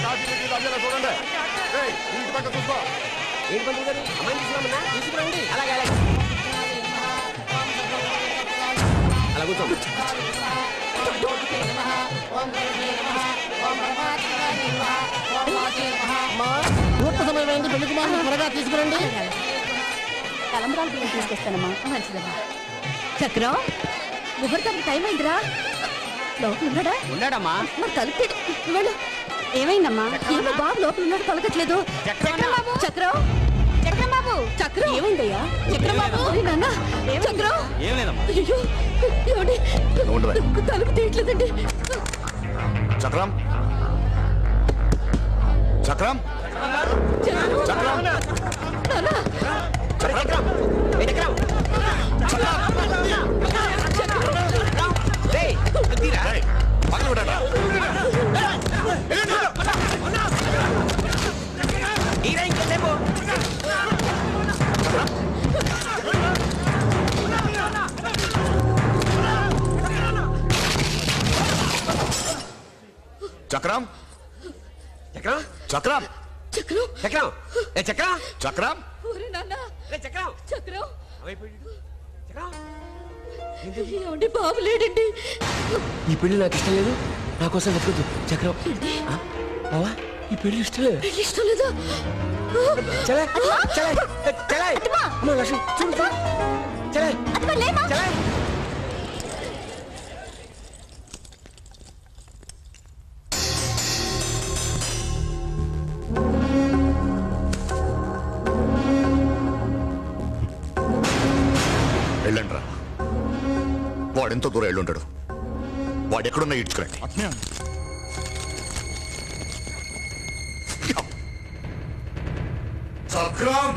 చూడండి ఇంటి పక్క చూసుకో. ఏంటి పంతులు గారు అమ్మాయిని తీసుకురామన్నా తీసుకురండి. అలాగే అలాగే అలా కూర్చోండి. ముహూర్త సమయం అయింది, పెళ్లి కుమారుని త్వరగా తీసుకురండి. తలంబ్రాలు బియ్యం తీసుకొస్తానమ్మా. మంచిదమ్మా. చక్రం ముహూర్తానికి టైం అయిందిరా. లోపల ఉన్నాడా? ఉన్నాడమ్మా. మరి తలుపు వెళ్ళు. ఏమైందమ్మా? ఏమో బాబు లోపల ఉన్నాడు, పలకట్లేదు. చక్రం చక్రం బాబు, చక్రం ఏమైందయ్యా? చక్రం బాబు, నాన్న చక్రం. ఏం లేదమ్మా. అయ్యో ఏమండి, తలుపు తీయట్లేదండి. చక్రం చక్రం చక్రం నాన్న చక్రం పక్కన పెట్టండి. చక్రం చక్రం చక్రం చక్రం చక్రం ఏ చక్రం చక్రం ఒరే నాన్న చక్రం చక్రం. చక్రం. ఏమండి బాబు లేడండి. ఈ పెళ్లి నాకు ఇష్టం లేదు, నా కోసం వెతకొద్దు. చక్రం బావా, ఈ పెళ్లి ఇష్టం లేదు. పెళ్లి ఇష్టం లేదా? చలే చలే చలే అమ్మ లక్ష్మి చూడు చూడు. చలే చలే. వెళ్ళండి రా. వాడెంతో దూరం వెళ్ళుంటాడు. వాడు ఎక్కడున్నా ఇడ్చుకురండి. చక్రం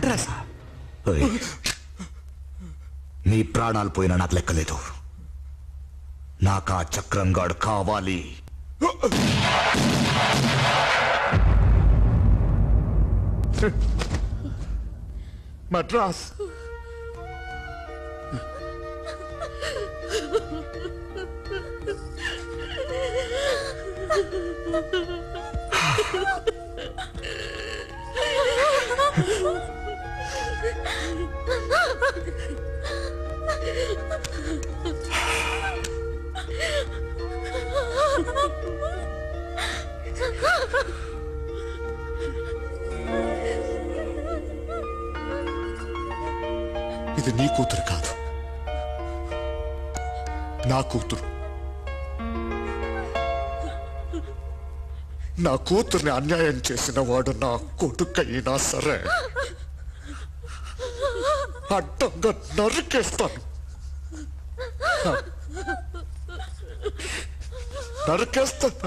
చక్రాసా? ఓయ్, నీ ప్రాణాలు పోయినా నాకు లెక్కలేదు. నాకు ఆ చక్రంగాడు కావాలి. మద్రాస్ ఇది నీ కూతురు కాదు, నా కూతురు. నా కూతుర్ని అన్యాయం చేసిన వాడు నా కొడుకైనా సరే అడ్డంగా నరికేస్తాను. నరికేస్తాను.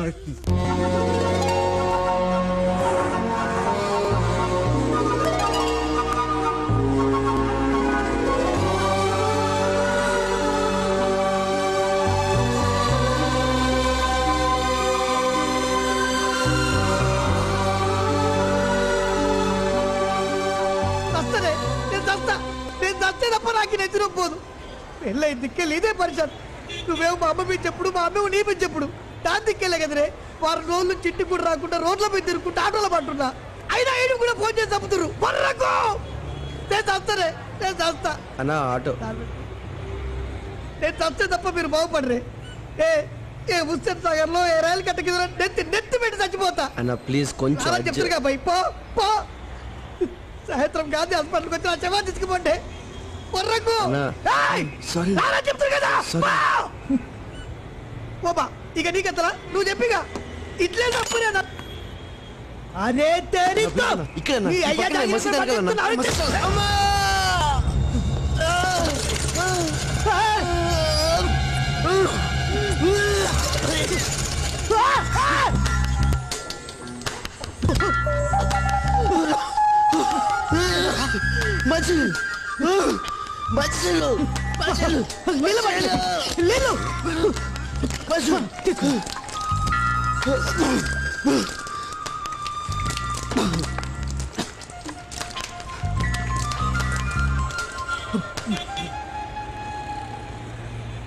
పోదు పెళ్ళై దిక్కెళ్ళి ఇదే పరిచయం. నువ్వేమో మా అమ్మ మీద చెప్పుడు, మా అమ్మేమో నీ మీద చెప్పుడు. దాని దిక్కెళ్ళే కదరే వారం రోజులు చిట్టి కూడా రాకుండా రోడ్ల మీద తిరుగుకుంటా ఆటోలో పట్టున్నా. అయినా ఐదు కూడా ఫోన్ చేసి చంపుతురు. నేను చస్తానే, నేను చస్తా అన్నా ఆటో. నేను చస్తే తప్ప మీరు బాగుపడరే. ఏ హుస్సేన్ సాగర్ లో ఏ రైలు కట్ట కింద నెత్తి పెట్టి చచ్చిపోతా అన్న ప్లీజ్ కొంచెం అలా చెప్తారుగా భయ్. పో సాయంత్రం గాంధీ హాస్పిటల్కి వచ్చి నా చెవా తీసుకుపోండి. ఇక నీకెత్తరా నువ్వు చెప్పిగా ఇట్లే తప్పునేదా. అరే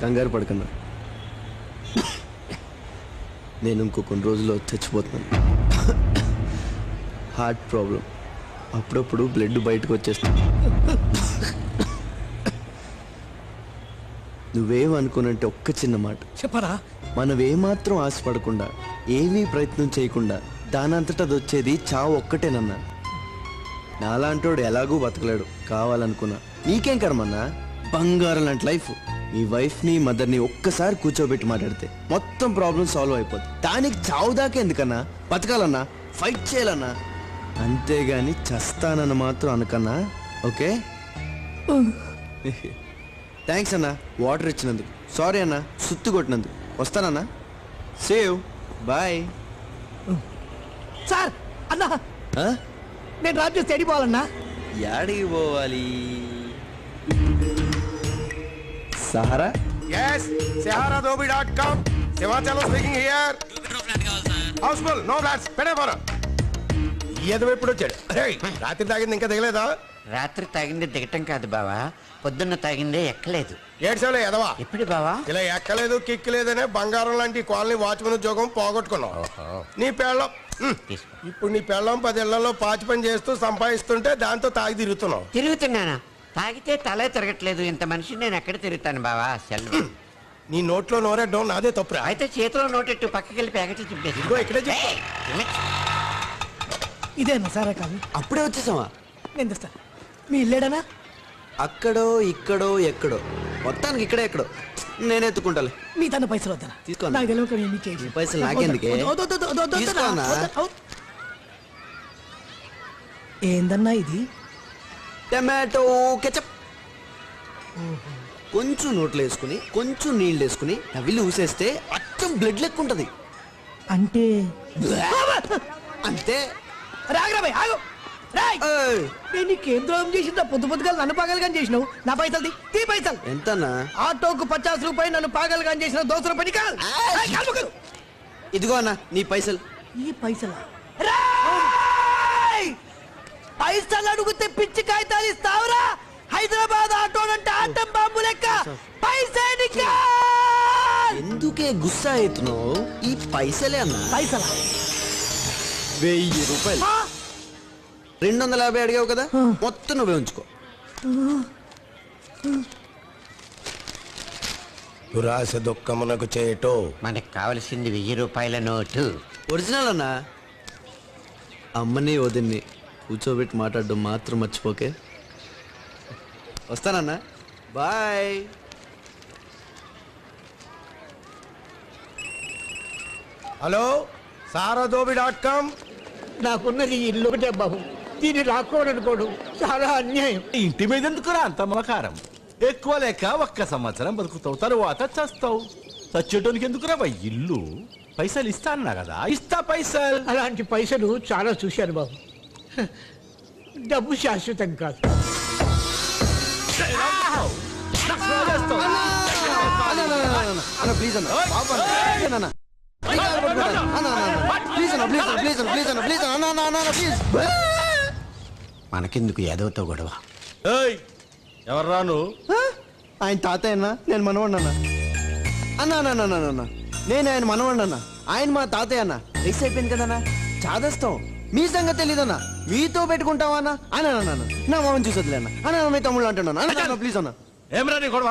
కంగారు పడకన్నా, నేను ఇంకో కొన్ని రోజుల్లో చచ్చిపోతున్నాను. హార్ట్ ప్రాబ్లం, అప్పుడప్పుడు బ్లడ్ బయటకు వచ్చేస్తుంది. నువ్వేమనుకోనంటే ఒక్క చిన్న మాట చెప్పరా. మనమేమాత్రం ఆశపడకుండా ఏమీ ప్రయత్నం చేయకుండా దానంతటా అది వచ్చేది చావు ఒక్కటేనన్నా. నాలాంటోడు ఎలాగూ బతకలేడు. కావాలనుకున్నా నీకేం కర్మన్నా, బంగారం లాంటి లైఫ్. నీ వైఫ్ని మదర్ని ఒక్కసారి కూర్చోబెట్టి మాట్లాడితే మొత్తం ప్రాబ్లం సాల్వ్ అయిపోతుంది. దానికి చావు దాకా ఎందుకన్నా, బతకాలన్నా, ఫైట్ చేయాలన్నా. అంతేగాని చస్తానని మాత్రం అనకన్నా. ఓకే, థ్యాంక్స్ అన్నా వాటర్ ఇచ్చినందుకు. సారీ అన్నా సుత్తు కొట్టినందుకు. వస్తానన్నా, సేవ్ బాయ్. సార్ అన్నా నేను డ్రాప్ చేస్తే ఎడిపోవాలన్నా. యాడికి పోవాలి? Sahara? Yes, saharadobi.com. Sivachala speaking here. Houseful, no flats. పెడే పోరా. ఏదో ఎప్పుడు వచ్చాడు? రాత్రి తాగింది ఇంకా దిగలేదా? రాత్రి తాగింది దిగటం కాదు బావా, పొద్దున్న తాగిందే ఎక్కలేదు. ఏడ్చావులే ఎదవా. ఎప్పుడు బావా? ఇలా ఎక్కలేదు కిక్కలేదనే బంగారం లాంటి కాలనీ వాచ్మెన్ ఉద్యోగం పోగొట్టుకున్నావు. నీ పెళ్ళం ఇప్పుడు నీ పెళ్ళం 10 ఏళ్లలో పాచి పని చేస్తూ సంపాదిస్తుంటే దాంతో తాగి తిరుగుతున్నావు. తిరుగుతున్నానా? తాగితే తలే తిరగట్లేదు. ఇంత మనిషి నేను ఎక్కడ తిరుగుతాను బావా? సెల్వ నీ నోట్లో నోరెడ్డం నాదే తప్పురా. అయితే చేతిలో నోటెట్టు పక్కకి వెళ్ళి ప్యాకెట్లు తిప్పేసి ఇక్కడే చెప్పు. ఇదేనా సారా కాదు? అప్పుడే వచ్చేసావా? నేను తెస్తా. మీ ఇల్లేడనా? అక్కడో ఇక్కడో ఎక్కడో, మొత్తానికి ఇక్కడే ఎక్కడో. నేను ఎత్తుకుంటాలే. మీ తన పైసలు వద్దనా? తీసుకో. నాకు తెలియక నేను మీకు ఈ పైసలు నాకెందుకే? తీసుకోనా? ఏందన్నా ఇది? Tomato ketchup. కొంచెం నోట్లో వేసుకుని కొంచెం నీళ్ళు వేసుకుని నవిల్లి ఊసేస్తే అచ్చం బ్లడ్ లెక్క ఉంటది. అంటే అంతే. ఆగు. రేయ్! ఏయ్, నేను నీకేం ద్రోహం చేసిందా పొద్దు పొద్దుగా నన్ను పాగలుగా చేసినావు నా పైసలు తీ పైసలు ఎంతన్నా? ఆటోకు 50 రూపాయలు నన్ను పాగలుగా చేసిన 200 రూపాయలు కాదు ఏయ్, కాదు, కాదు. ఇదిగో అన్న నీ పైసలు. ఈ పైసలా పైసలు అడుగుతే పిచ్చి కాగితాలు ఇస్తావురా హైదరాబాద్ ఆటో అంటే ఆటం బాంబు లెక్క పైసా ఎందుకే గుస్సా అవుతున్నావు? ఈ పైసలే అన్న. పైసలా 1000 రూపాయలు. 250 అడిగావు కదా, మొత్తం నువ్వే ఉంచుకో. దురాశ దుఃఖమునకు చేయటో. మనకు కావలసింది 1000 రూపాయల నోటు. ఒరిజినల్ అన్న. అమ్మని వదిన్ని కూర్చోబెట్టి మాట్లాడడం మాత్రం మర్చిపోకే. వస్తానన్నా, బాయ్. హలో సారాదోబి.com. నాకున్నది ఈ ఇల్లు ఒకటే బాబు దీన్ని రాసుకోవాలనుకోడు చాలా అన్యాయం ఇంటి మీద ఎందుకురా అంత మమకారం? ఎక్కువ లేక 1 సంవత్సరం బతుకుతావు, తరువాత చస్తావు. చచ్చేటోనికి ఎందుకురా బా ఇల్లు? పైసలు ఇస్తా అన్నా కదా, ఇస్తా పైసలు. అలాంటి పైసలు చాలా చూశాను బాబు డబ్బు శాశ్వతం కాదు అన్న ప్లీజ్ అన్న, పాపం అన్న. ప్లీజ్ అన్న. అన్న, అన్న, ప్లీజ్ అన్న, ప్లీజ్ అన్న, ప్లీజ్ అన్న, ప్లీజ్ అన్న, ప్లీజ్ అన్న, అన్న, అన్న, అన్న, ప్లీజ్. మనకెందుకు ఎదవతో గొడవ? ఎవర్రా నువ్వు? ఆయన తాతయ్య అన్న, నేను మనవాడిని అన్న. అన్న అన్న అన్న అన్న అన్న, నేను ఆయన మనవాడిని అన్న, ఆయన మా తాతయ్య అన్న. రైస్ అయిపోయింది కదన్నా, చాదస్తాం. మీ సంగతి తెలీదన్నా, మీతో పెట్టుకుంటావా అన్న? అన్న అన్న అన్న, నా మామని చూసొద్దులే అన్న. అన్న మీ తమ్ముళ్ళు అంటున్నాను. అన్న ప్లీజ్ అన్న. ఏమరా నీ గొడవ?